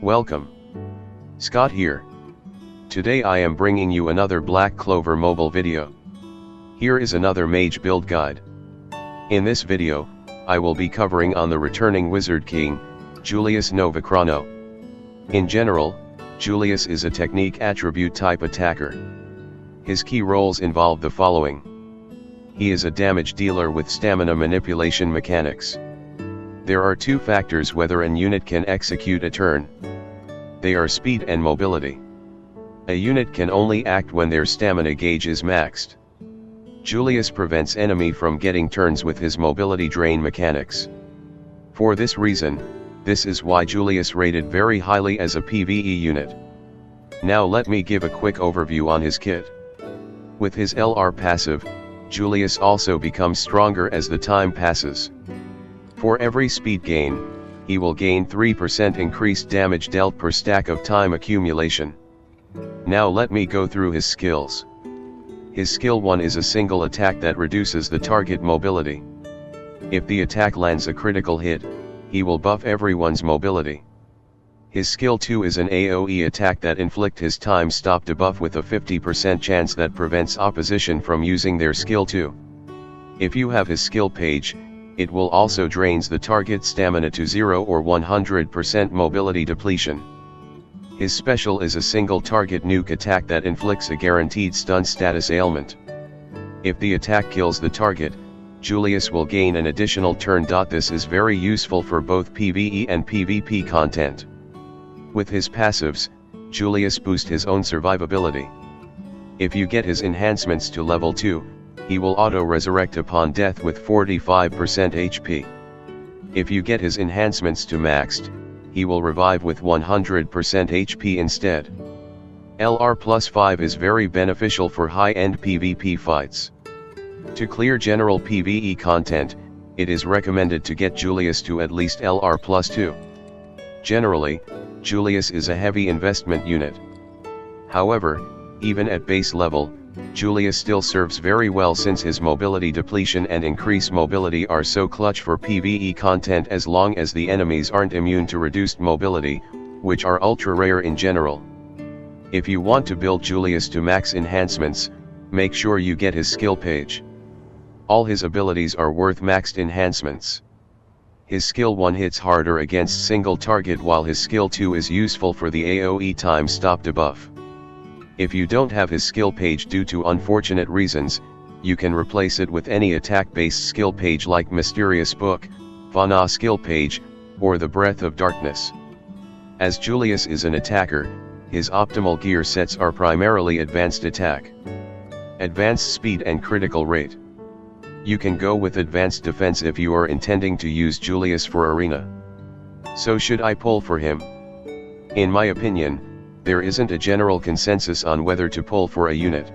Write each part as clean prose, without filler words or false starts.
Welcome. Scott here. Today I am bringing you another Black Clover mobile video. Here is another Mage build guide. In this video, I will be covering on the returning Wizard King, Julius Novochrono. In general, Julius is a technique attribute type attacker. His key roles involve the following. He is a damage dealer with stamina manipulation mechanics. There are two factors whether an unit can execute a turn. They are speed and mobility. A unit can only act when their stamina gauge is maxed. Julius prevents enemy from getting turns with his mobility drain mechanics. For this reason, this is why Julius rated very highly as a PvE unit. Now let me give a quick overview on his kit. With his LR passive, Julius also becomes stronger as the time passes. For every speed gain, he will gain 3% increased damage dealt per stack of time accumulation. Now let me go through his skills. His skill 1 is a single attack that reduces the target mobility. If the attack lands a critical hit, he will buff everyone's mobility. His skill 2 is an AoE attack that inflict his time stop debuff with a 50% chance that prevents opposition from using their skill 2. If you have his skill page, it will also drains the target stamina to 0 or 100% mobility depletion. His special is a single target nuke attack that inflicts a guaranteed stun status ailment. If the attack kills the target, Julius will gain an additional turn. This is very useful for both PvE and PvP content. With his passives, Julius boosts his own survivability. If you get his enhancements to level 2, he will auto-resurrect upon death with 45% HP. If you get his enhancements to maxed, he will revive with 100% HP instead. LR plus 5 is very beneficial for high-end PvP fights. To clear general PvE content, it is recommended to get Julius to at least LR plus 2. Generally, Julius is a heavy investment unit. However, even at base level, Julius still serves very well since his mobility depletion and increased mobility are so clutch for PvE content as long as the enemies aren't immune to reduced mobility, which are ultra rare in general. If you want to build Julius to max enhancements, make sure you get his skill page. All his abilities are worth maxed enhancements. His skill 1 hits harder against single target while his skill 2 is useful for the AoE time stop debuff. If you don't have his skill page due to unfortunate reasons, you can replace it with any attack-based skill page like Mysterious Book, Vana skill page, or the Breath of Darkness. As Julius is an attacker, his optimal gear sets are primarily Advanced Attack, Advanced Speed and Critical Rate. You can go with Advanced Defense if you are intending to use Julius for Arena. So should I pull for him? In my opinion, there isn't a general consensus on whether to pull for a unit.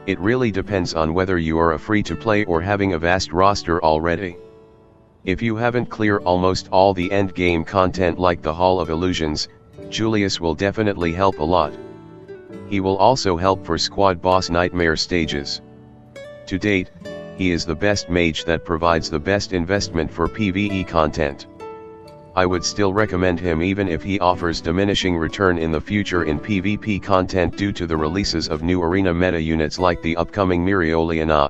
It really depends on whether you are a free-to-play or having a vast roster already. If you haven't cleared almost all the endgame content like the Hall of Illusions, Julius will definitely help a lot. He will also help for squad boss nightmare stages. To date, he is the best mage that provides the best investment for PvE content. I would still recommend him even if he offers diminishing return in the future in PvP content due to the releases of new arena meta units like the upcoming Mereoleona.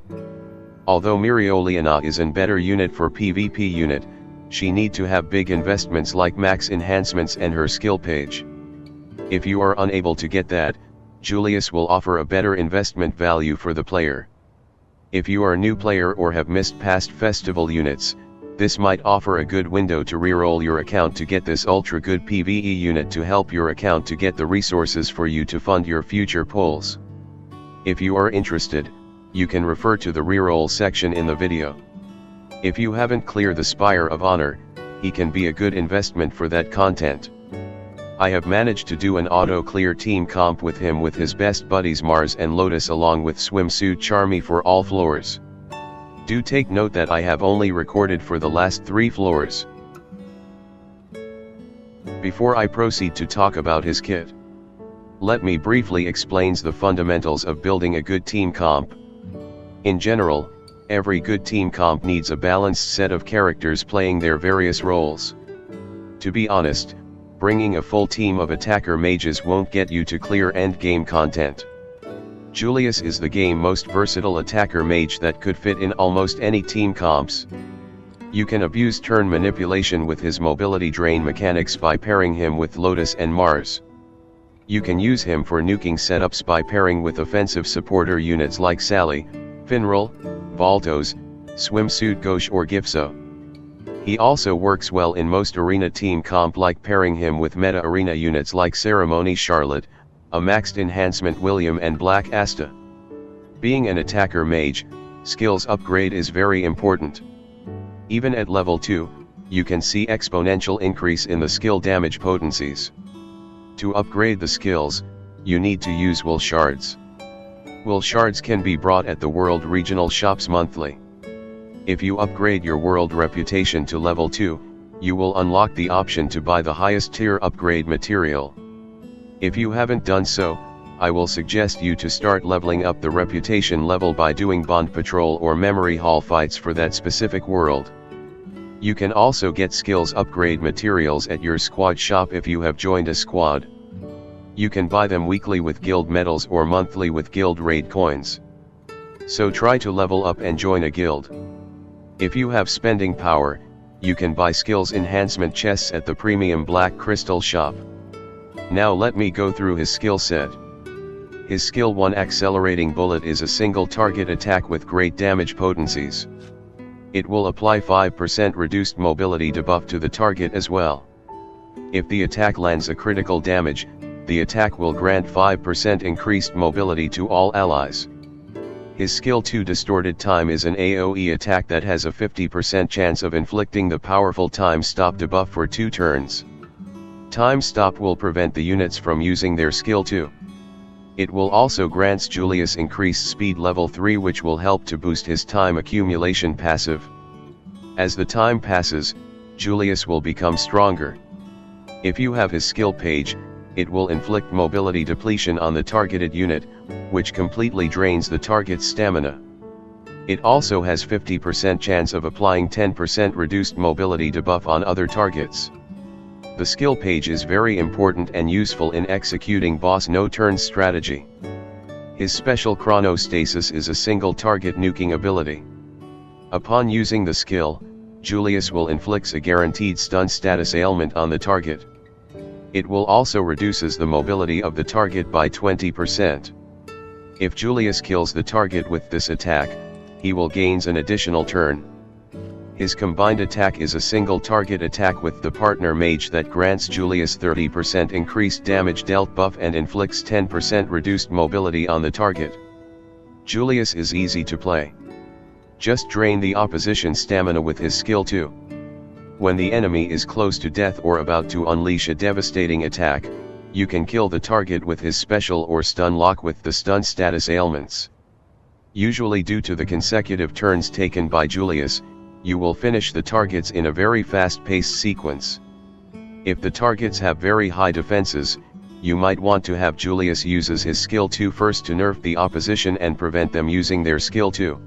Although Mereoleona is an better unit for PvP unit, she need to have big investments like max enhancements and her skill page. If you are unable to get that, Julius will offer a better investment value for the player. If you are a new player or have missed past festival units, this might offer a good window to reroll your account to get this ultra good PvE unit to help your account to get the resources for you to fund your future pulls. If you are interested, you can refer to the reroll section in the video. If you haven't cleared the Spire of Honor, he can be a good investment for that content. I have managed to do an auto clear team comp with him with his best buddies Mars and Lotus along with Swimsuit Charmy for all floors. Do take note that I have only recorded for the last 3 floors. Before I proceed to talk about his kit, let me briefly explain the fundamentals of building a good team comp. In general, every good team comp needs a balanced set of characters playing their various roles. To be honest, bringing a full team of attacker mages won't get you to clear endgame content. Julius is the game's most versatile attacker mage that could fit in almost any team comps. You can abuse turn manipulation with his mobility drain mechanics by pairing him with Lotus and Mars. You can use him for nuking setups by pairing with offensive supporter units like Sally, Finral, Valtos, Swimsuit Gauche or Gipso. He also works well in most arena team comp, like pairing him with meta arena units like Ceremony Charlotte, a maxed enhancement William and Black Asta. Being an attacker mage, skills upgrade is very important. Even at level 2, you can see exponential increase in the skill damage potencies. To upgrade the skills, you need to use will shards. Will shards can be brought at the world regional shops monthly. If you upgrade your world reputation to level 2, you will unlock the option to buy the highest tier upgrade material. If you haven't done so, I will suggest you to start leveling up the reputation level by doing bond patrol or memory hall fights for that specific world. You can also get skills upgrade materials at your squad shop if you have joined a squad. You can buy them weekly with guild medals or monthly with guild raid coins. So try to level up and join a guild. If you have spending power, you can buy skills enhancement chests at the premium Black Crystal shop. Now let me go through his skill set. His skill 1 Accelerating Bullet is a single target attack with great damage potencies. It will apply 5% reduced mobility debuff to the target as well. If the attack lands a critical damage, the attack will grant 5% increased mobility to all allies. His skill 2 Distorted Time is an AoE attack that has a 50% chance of inflicting the powerful Time Stop debuff for 2 turns. Time Stop will prevent the units from using their skill 2. It will also grants Julius increased speed level 3, which will help to boost his time accumulation passive. As the time passes, Julius will become stronger. If you have his skill page, it will inflict mobility depletion on the targeted unit, which completely drains the target's stamina. It also has 50% chance of applying 10% reduced mobility debuff on other targets. The skill page is very important and useful in executing boss no-turn strategy. His special Chronostasis is a single target nuking ability. Upon using the skill, Julius will inflict a guaranteed stun status ailment on the target. It will also reduces the mobility of the target by 20%. If Julius kills the target with this attack, he will gains an additional turn. His combined attack is a single target attack with the partner mage that grants Julius 30% increased damage dealt buff and inflicts 10% reduced mobility on the target. Julius is easy to play. Just drain the opposition stamina with his skill 2. When the enemy is close to death or about to unleash a devastating attack, you can kill the target with his special or stun lock with the stun status ailments. Usually due to the consecutive turns taken by Julius, you will finish the targets in a very fast-paced sequence. If the targets have very high defenses, you might want to have Julius uses his skill 2 first to nerf the opposition and prevent them using their skill 2.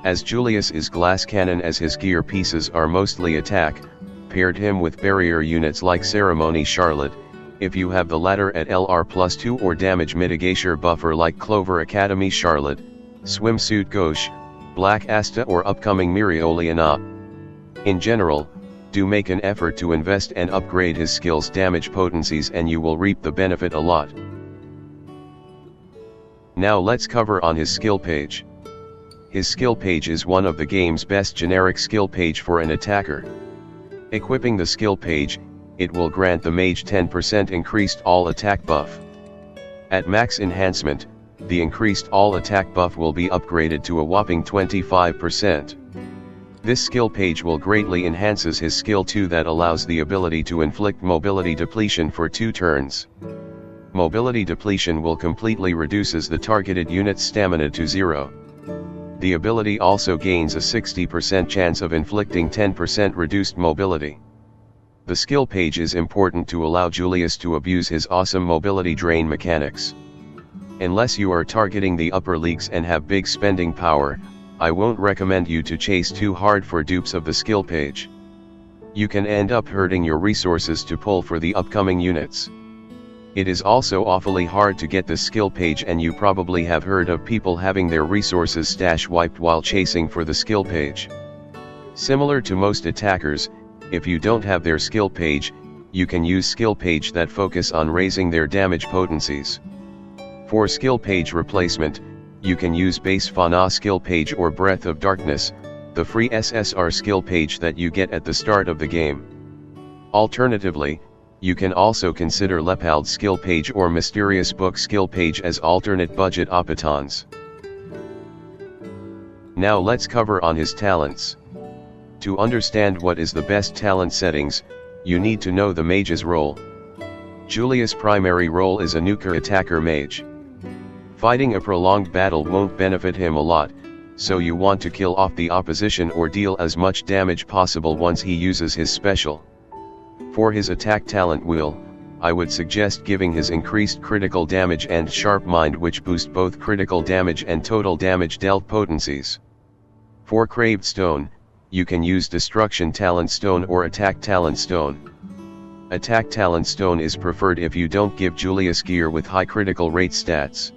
As Julius is glass cannon, as his gear pieces are mostly attack, paired him with barrier units like Ceremony Charlotte, if you have the latter at LR+2 or damage mitigation buffer like Clover Academy Charlotte, Swimsuit Gauche, Black Asta or upcoming Mereoleona. In general, do make an effort to invest and upgrade his skills damage potencies and you will reap the benefit a lot. Now let's cover on his skill page. His skill page is one of the game's best generic skill page for an attacker. Equipping the skill page, it will grant the mage 10% increased all attack buff. At max enhancement, the increased all attack buff will be upgraded to a whopping 25%. This skill page will greatly enhances his skill 2 that allows the ability to inflict mobility depletion for 2 turns. Mobility depletion will completely reduces the targeted unit's stamina to 0. The ability also gains a 60% chance of inflicting 10% reduced mobility. The skill page is important to allow Julius to abuse his awesome mobility drain mechanics. Unless you are targeting the upper leagues and have big spending power, I won't recommend you to chase too hard for dupes of the skill page. You can end up hurting your resources to pull for the upcoming units. It is also awfully hard to get the skill page, and you probably have heard of people having their resources stash wiped while chasing for the skill page. Similar to most attackers, if you don't have their skill page, you can use skill page that focus on raising their damage potencies. For skill page replacement, you can use base Fauna skill page or Breath of Darkness, the free SSR skill page that you get at the start of the game. Alternatively, you can also consider Lepald skill page or Mysterious Book skill page as alternate budget optons. Now let's cover on his talents. To understand what is the best talent settings, you need to know the mage's role. Julius' primary role is a nuker attacker mage. Fighting a prolonged battle won't benefit him a lot, so you want to kill off the opposition or deal as much damage possible once he uses his special. For his attack talent wheel, I would suggest giving his increased critical damage and sharp mind, which boost both critical damage and total damage dealt potencies. For craved stone, you can use destruction talent stone or attack talent stone. Attack talent stone is preferred if you don't give Julius gear with high critical rate stats.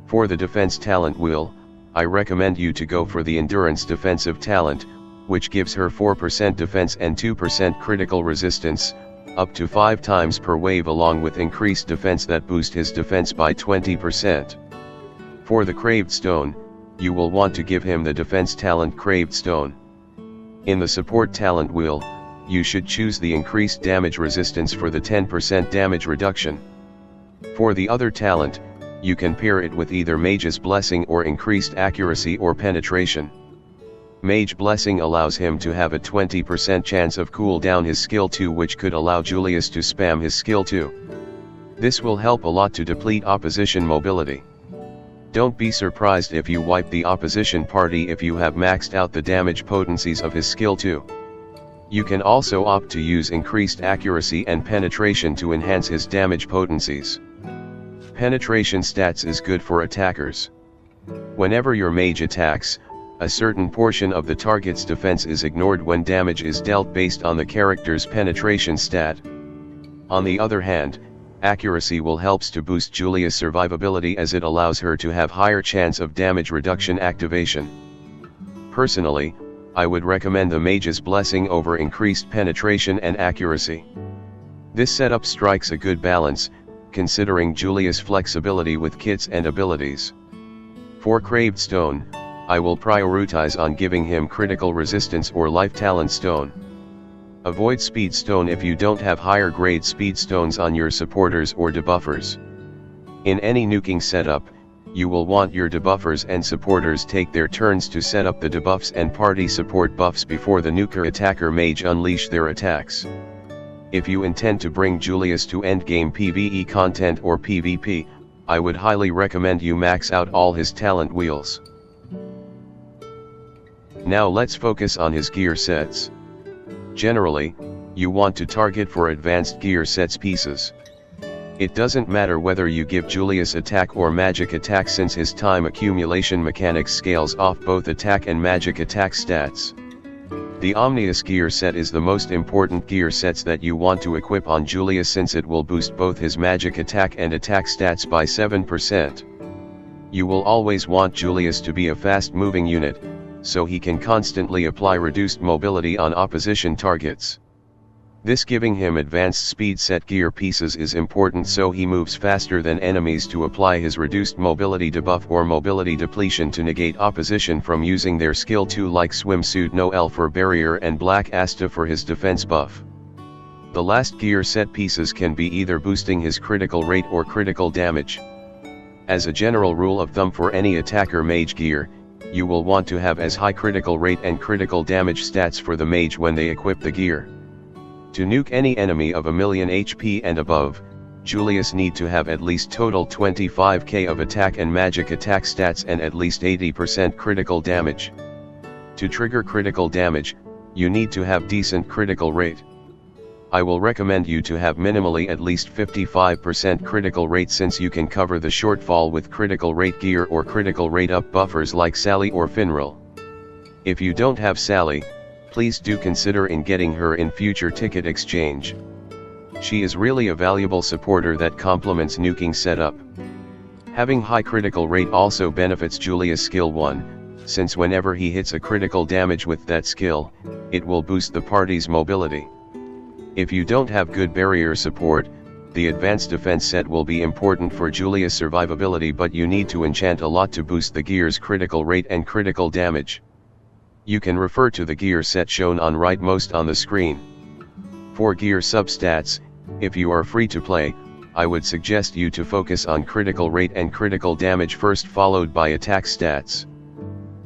For the defense talent wheel, I recommend you to go for the endurance defensive talent, which gives her 4% defense and 2% critical resistance, up to 5 times per wave, along with increased defense that boost his defense by 20%. For the craved stone, you will want to give him the defense talent craved stone. In the support talent wheel, you should choose the increased damage resistance for the 10% damage reduction. For the other talent, you can pair it with either Mage's Blessing or increased accuracy or penetration. Mage Blessing allows him to have a 20% chance of cool down his skill 2, which could allow Julius to spam his skill 2. This will help a lot to deplete opposition mobility. Don't be surprised if you wipe the opposition party if you have maxed out the damage potencies of his skill 2. You can also opt to use increased accuracy and penetration to enhance his damage potencies. Penetration stats is good for attackers. Whenever your mage attacks, a certain portion of the target's defense is ignored when damage is dealt based on the character's penetration stat. On the other hand, accuracy will helps to boost Julia's survivability, as it allows her to have higher chance of damage reduction activation. Personally, I would recommend the Mage's Blessing over increased penetration and accuracy. This setup strikes a good balance, considering Julius' flexibility with kits and abilities. For craved stone, I will prioritize on giving him critical resistance or life talent stone. Avoid speed stone if you don't have higher grade speed stones on your supporters or debuffers. In any nuking setup, you will want your debuffers and supporters take their turns to set up the debuffs and party support buffs before the nuker attacker mage unleash their attacks. If you intend to bring Julius to endgame PvE content or PvP, I would highly recommend you max out all his talent wheels. Now let's focus on his gear sets. Generally, you want to target for advanced gear sets pieces. It doesn't matter whether you give Julius attack or magic attack, since his time accumulation mechanics scales off both attack and magic attack stats. The Omnius gear set is the most important gear sets that you want to equip on Julius, since it will boost both his magic attack and attack stats by 7%. You will always want Julius to be a fast-moving unit, so he can constantly apply reduced mobility on opposition targets. This giving him advanced speed set gear pieces is important, so he moves faster than enemies to apply his reduced mobility debuff or mobility depletion to negate opposition from using their skill 2, like Swimsuit Noel for barrier and Black Asta for his defense buff. The last gear set pieces can be either boosting his critical rate or critical damage. As a general rule of thumb for any attacker mage gear, you will want to have as high critical rate and critical damage stats for the mage when they equip the gear. To nuke any enemy of 1,000,000 HP and above, Julius need to have at least total 25k of attack and magic attack stats and at least 80% critical damage. To trigger critical damage, you need to have decent critical rate. I will recommend you to have minimally at least 55% critical rate, since you can cover the shortfall with critical rate gear or critical rate up buffers like Sally or Finral. If you don't have Sally, please do consider in getting her in future ticket exchange. She is really a valuable supporter that complements nuking setup. Having high critical rate also benefits Julius skill 1, since whenever he hits a critical damage with that skill, it will boost the party's mobility. If you don't have good barrier support, the advanced defense set will be important for Julius survivability, but you need to enchant a lot to boost the gear's critical rate and critical damage. You can refer to the gear set shown on rightmost on the screen. For gear substats, if you are free to play, I would suggest you to focus on critical rate and critical damage first, followed by attack stats.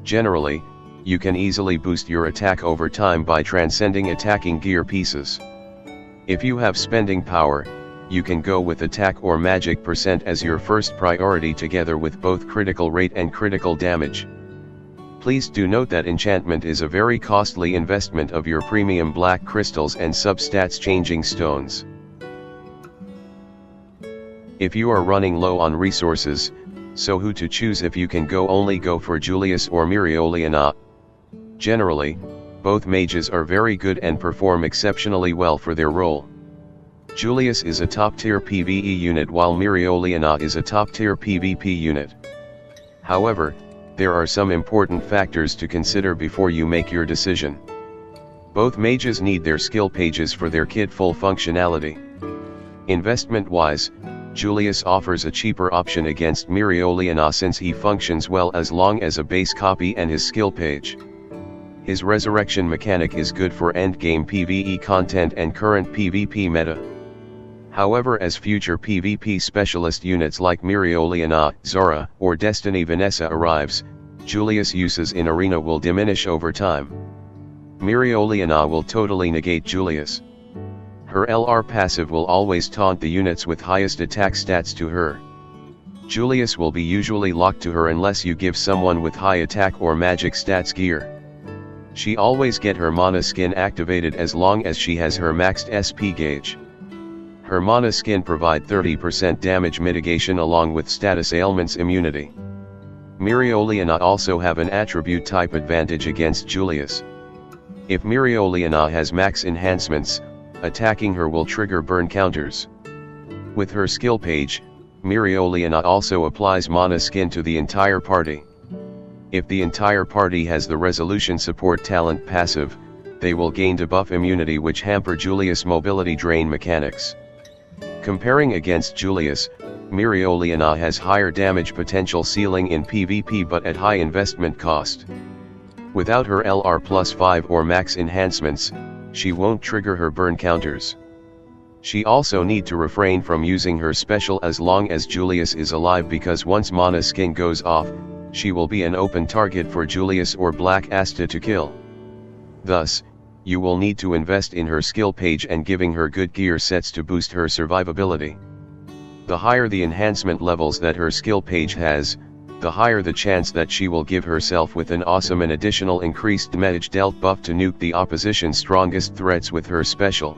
Generally, you can easily boost your attack over time by transcending attacking gear pieces. If you have spending power, you can go with attack or magic percent as your first priority together with both critical rate and critical damage. Please do note that enchantment is a very costly investment of your premium black crystals and substats changing stones. If you are running low on resources, so who to choose if you can only go for Julius or Mereoleona. Generally, both mages are very good and perform exceptionally well for their role. Julius is a top-tier PvE unit while Mereoleona is a top-tier PvP unit. However, there are some important factors to consider before you make your decision. Both mages need their skill pages for their kit full functionality. Investment-wise, Julius offers a cheaper option against Mereoleona since he functions well as long as a base copy and his skill page. His resurrection mechanic is good for endgame PvE content and current PvP meta. However, as future PvP specialist units like Mereoleona, Zora, or Destiny Vanessa arrives, Julius' uses in Arena will diminish over time. Mereoleona will totally negate Julius. Her LR passive will always taunt the units with highest attack stats to her. Julius will be usually locked to her unless you give someone with high attack or magic stats gear. She always get her mana skin activated as long as she has her maxed SP gauge. Her mana skin provide 30% damage mitigation along with status ailments immunity. Mereoleona also have an attribute type advantage against Julius. If Mereoleona has max enhancements, attacking her will trigger burn counters. With her skill page, Mereoleona also applies mana skin to the entire party. If the entire party has the resolution support talent passive, they will gain debuff immunity which hamper Julius' mobility drain mechanics. Comparing against Julius, Mereoleona has higher damage potential ceiling in PvP but at high investment cost. Without her LR plus 5 or max enhancements, she won't trigger her burn counters. She also need to refrain from using her special as long as Julius is alive because once mana skin goes off, she will be an open target for Julius or Black Asta to kill. Thus, you will need to invest in her skill page and giving her good gear sets to boost her survivability. The higher the enhancement levels that her skill page has, the higher the chance that she will give herself with an awesome and additional increased damage dealt buff to nuke the opposition's strongest threats with her special.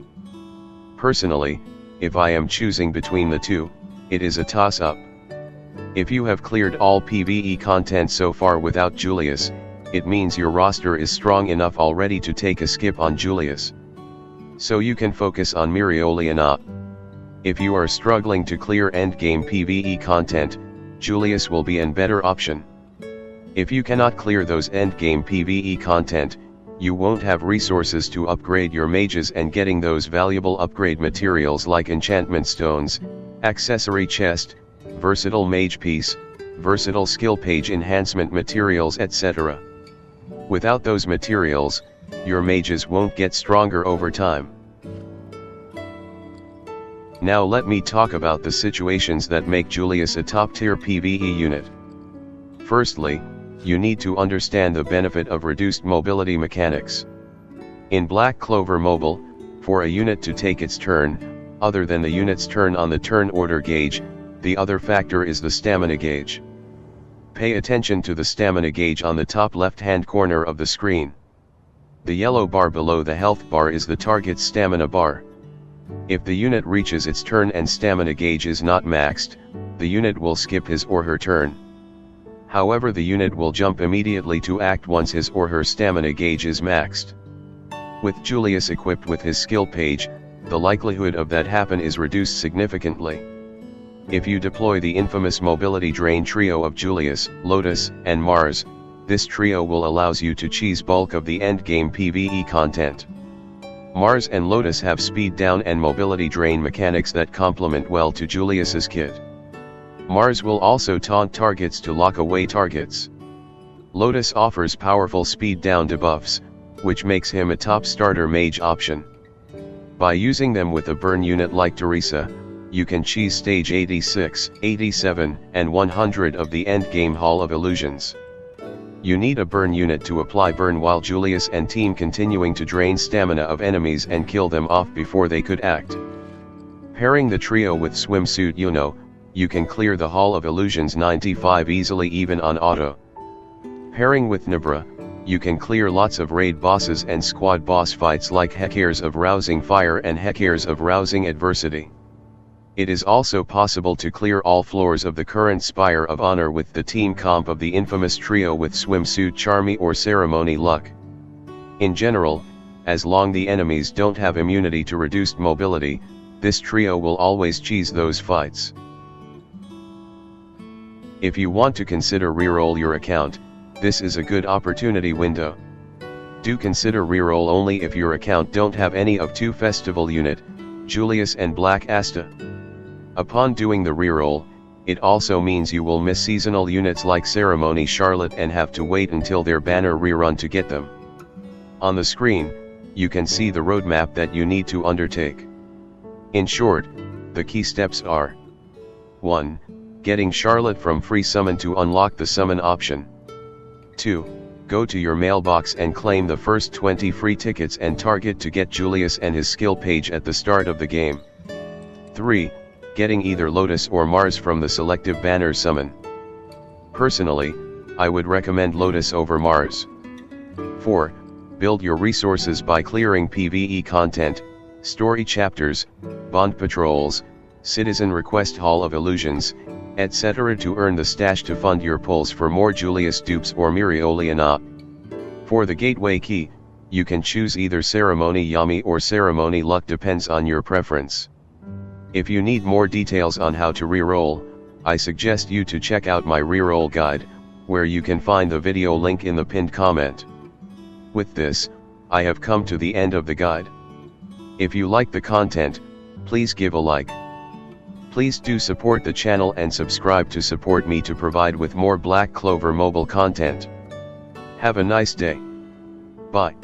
Personally, if I am choosing between the two, it is a toss-up. If you have cleared all PvE content so far without Julius, it means your roster is strong enough already to take a skip on Julius. So you can focus on Mereoleona. If you are struggling to clear endgame PvE content, Julius will be a better option. If you cannot clear those endgame PvE content, you won't have resources to upgrade your mages and getting those valuable upgrade materials like enchantment stones, accessory chest, versatile mage piece, versatile skill page enhancement materials etc. Without those materials, your mages won't get stronger over time. Now let me talk about the situations that make Julius a top-tier PvE unit. Firstly, you need to understand the benefit of reduced mobility mechanics. In Black Clover Mobile, for a unit to take its turn, other than the unit's turn on the turn order gauge, the other factor is the stamina gauge. Pay attention to the stamina gauge on the top left-hand corner of the screen. The yellow bar below the health bar is the target's stamina bar. If the unit reaches its turn and stamina gauge is not maxed, the unit will skip his or her turn. However, the unit will jump immediately to act once his or her stamina gauge is maxed. With Julius equipped with his skill page, the likelihood of that happen is reduced significantly. If you deploy the infamous mobility drain trio of Julius, Lotus, and Mars, this trio will allows you to cheese bulk of the endgame PvE content. Mars and Lotus have speed down and mobility drain mechanics that complement well to Julius's kit. Mars will also taunt targets to lock away targets. Lotus offers powerful speed down debuffs, which makes him a top starter mage option. By using them with a burn unit like Teresa, you can cheese stage 86, 87, and 100 of the endgame Hall of Illusions. You need a burn unit to apply burn while Julius and team continuing to drain stamina of enemies and kill them off before they could act. Pairing the trio with Swimsuit Yuno, you can clear the Hall of Illusions 95 easily even on auto. Pairing with Nabra, you can clear lots of raid bosses and squad boss fights like Hecares of Rousing Fire and Hecares of Rousing Adversity. It is also possible to clear all floors of the current Spire of Honor with the team comp of the infamous trio with Swimsuit Charmy or Ceremony Luck. In general, as long the enemies don't have immunity to reduced mobility, this trio will always cheese those fights. If you want to consider reroll your account, this is a good opportunity window. Do consider reroll only if your account don't have any of two festival unit, Julius and Black Asta. Upon doing the reroll, it also means you will miss seasonal units like Ceremony Charlotte and have to wait until their banner rerun to get them. On the screen, you can see the roadmap that you need to undertake. In short, the key steps are: 1. Getting Charlotte from free summon to unlock the summon option. 2. Go to your mailbox and claim the first 20 free tickets and target to get Julius and his skill page at the start of the game. 3. Getting either Lotus or Mars from the selective banner summon. Personally, I would recommend Lotus over Mars. 4. Build your resources by clearing PvE content, story chapters, bond patrols, citizen request Hall of Illusions, etc. to earn the stash to fund your pulls for more Julius dupes or Mereoleona. For the gateway key, you can choose either Ceremony Yami or Ceremony Luck, depends on your preference. If you need more details on how to reroll, I suggest you to check out my reroll guide, where you can find the video link in the pinned comment. With this, I have come to the end of the guide. If you like the content, please give a like. Please do support the channel and subscribe to support me to provide with more Black Clover mobile content. Have a nice day. Bye.